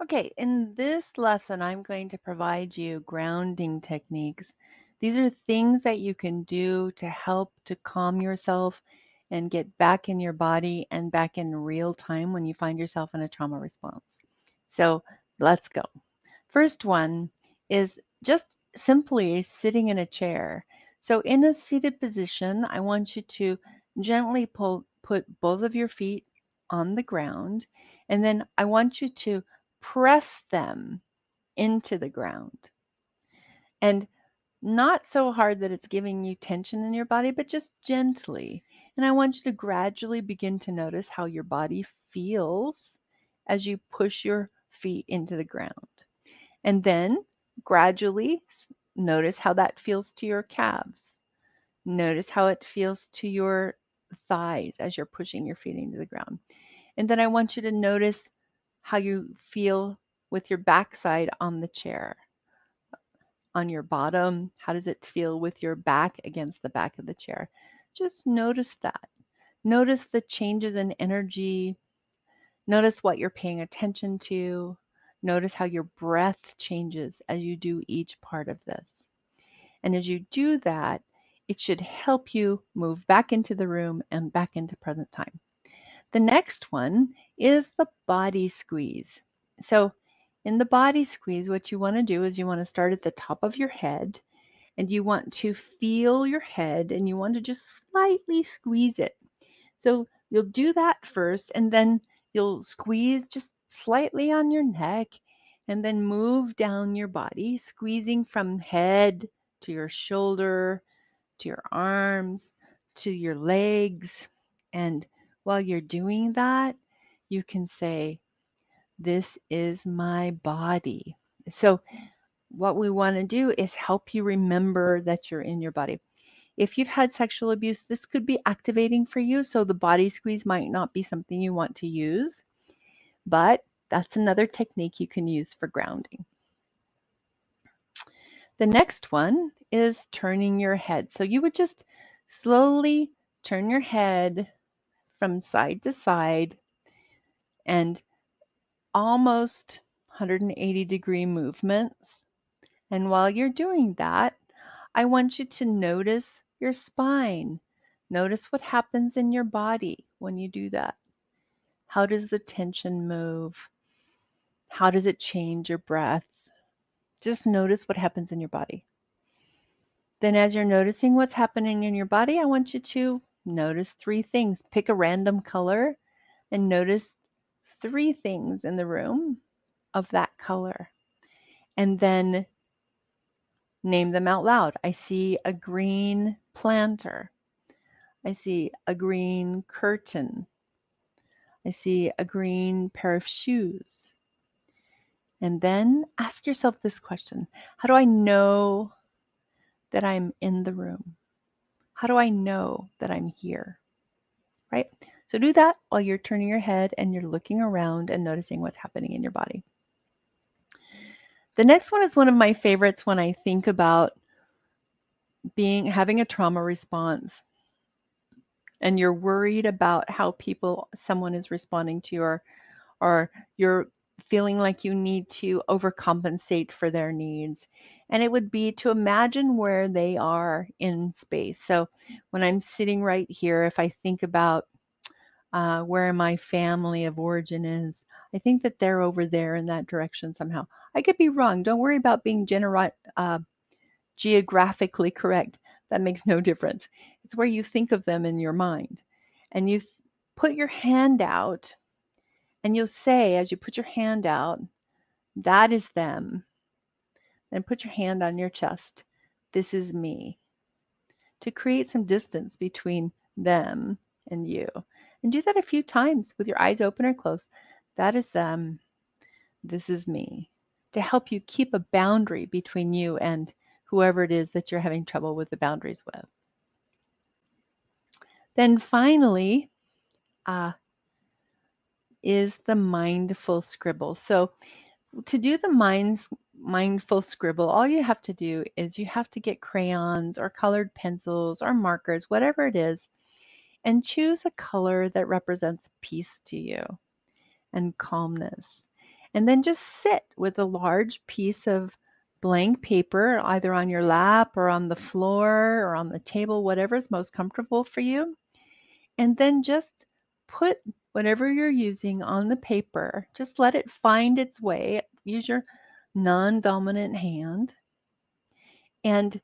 Okay, in this lesson, I'm going to provide you grounding techniques. These are things that you can do to help to calm yourself and get back in your body and back in real time when you find yourself in a trauma response. So let's go. First one is just simply sitting in a chair. So in a seated position, I want you to gently put both of your feet on the ground, and then I want you to press them into the ground. And not so hard that it's giving you tension in your body, but just gently. And I want you to gradually begin to notice how your body feels as you push your feet into the ground. And then gradually notice how that feels to your calves. Notice how it feels to your thighs as you're pushing your feet into the ground. And then I want you to notice how you feel with your backside on the chair, on your bottom. How does it feel with your back against the back of the chair? Just notice that. Notice the changes in energy. Notice what you're paying attention to. Notice how your breath changes as you do each part of this. And as you do that, it should help you move back into the room and back into present time. The next one is the body squeeze. So, in the body squeeze, what you want to do is you want to start at the top of your head and you want to feel your head and you want to just slightly squeeze it. So, you'll do that first and then you'll squeeze just slightly on your neck and then move down your body, squeezing from head to your shoulder to your arms, to your legs. And while you're doing that, you can say, "This is my body." So, what we want to do is help you remember that you're in your body. If you've had sexual abuse, this could be activating for you. So, the body squeeze might not be something you want to use, but that's another technique you can use for grounding. The next one is turning your head. So, you would just slowly turn your head from side to side and almost 180-degree movements. And while you're doing that, I want you to notice your spine. Notice what happens in your body when you do that. How does the tension move? How does it change your breath? Just notice what happens in your body. Then, as you're noticing what's happening in your body, I want you to notice three things. Pick a random color and notice three things in the room of that color. And then name them out loud. I see a green planter. I see a green curtain. I see a green pair of shoes. And then ask yourself this question: how do I know that I'm in the room? How do I know that I'm here? Right? So do that while you're turning your head and you're looking around and noticing what's happening in your body. The next one is one of my favorites when I think about having a trauma response and you're worried about how someone is responding to you, or you're feeling like you need to overcompensate for their needs. And it would be to imagine where they are in space. So when I'm sitting right here, if I think about where my family of origin is, I think that they're over there in that direction somehow. I could be wrong. Don't worry about being geographically correct. That makes no difference. It's where you think of them in your mind. And you put your hand out, and you'll say, as you put your hand out, "That is them." Then put your hand on your chest. "This is me." To create some distance between them and you. And do that a few times with your eyes open or closed. "That is them. This is me." To help you keep a boundary between you and whoever it is that you're having trouble with the boundaries with. Then finally is the mindful scribble. So to do the mindful scribble, all you have to do is you have to get crayons or colored pencils or markers, whatever it is, and choose a color that represents peace to you and calmness. And then just sit with a large piece of blank paper, either on your lap or on the floor or on the table, whatever is most comfortable for you. And then just put whatever you're using on the paper. Just let it find its way. Use your non-dominant hand and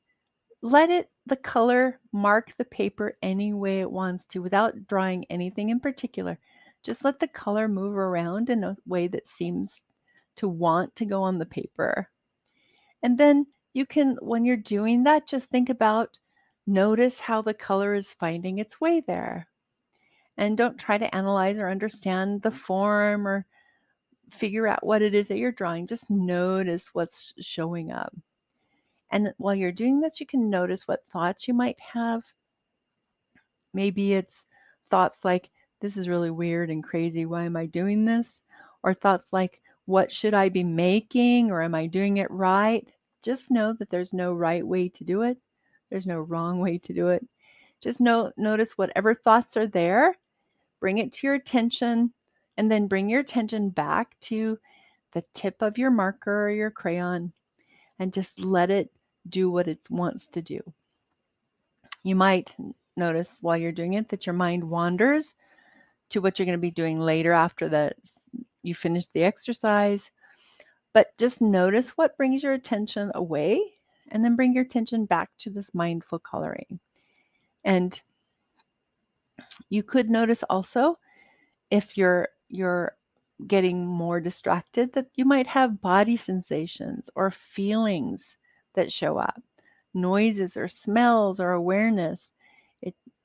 let the color mark the paper any way it wants to without drawing anything in particular. Just let the color move around in a way that seems to want to go on the paper. And then you can, when you're doing that, just think about, notice how the color is finding its way there. And don't try to analyze or understand the form or figure out what it is that you're drawing. Just notice what's showing up. And while you're doing this, you can notice what thoughts you might have. Maybe it's thoughts like, this is really weird and crazy. Why am I doing this? Or thoughts like, what should I be making? Or am I doing it right? Just know that there's no right way to do it. There's no wrong way to do it. Just notice whatever thoughts are there, bring it to your attention, and then bring your attention back to the tip of your marker or your crayon and just let it do what it wants to do. You might notice while you're doing it that your mind wanders to what you're going to be doing later after you finish the exercise. But just notice what brings your attention away and then bring your attention back to this mindful coloring. And you could notice also if you're getting more distracted that you might have body sensations or feelings that show up, noises or smells or awareness.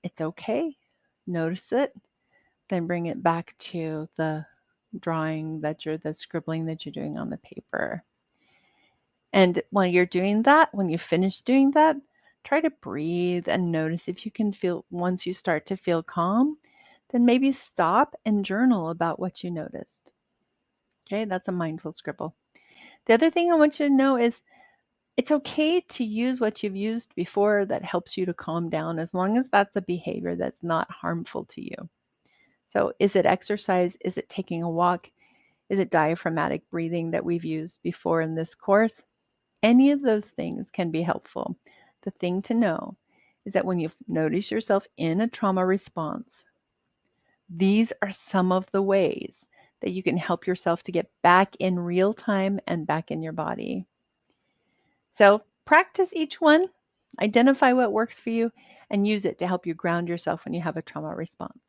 It's okay. Notice it, then bring it back to the the scribbling that you're doing on the paper. And while you're doing that, when you finish doing that, try to breathe and notice if you can feel, once you start to feel calm, then maybe stop and journal about what you noticed. Okay, that's a mindful scribble. The other thing I want you to know is it's okay to use what you've used before that helps you to calm down, as long as that's a behavior that's not harmful to you. So is it exercise? Is it taking a walk? Is it diaphragmatic breathing that we've used before in this course? Any of those things can be helpful. The thing to know is that when you notice yourself in a trauma response, these are some of the ways that you can help yourself to get back in real time and back in your body. So practice each one, identify what works for you, and use it to help you ground yourself when you have a trauma response.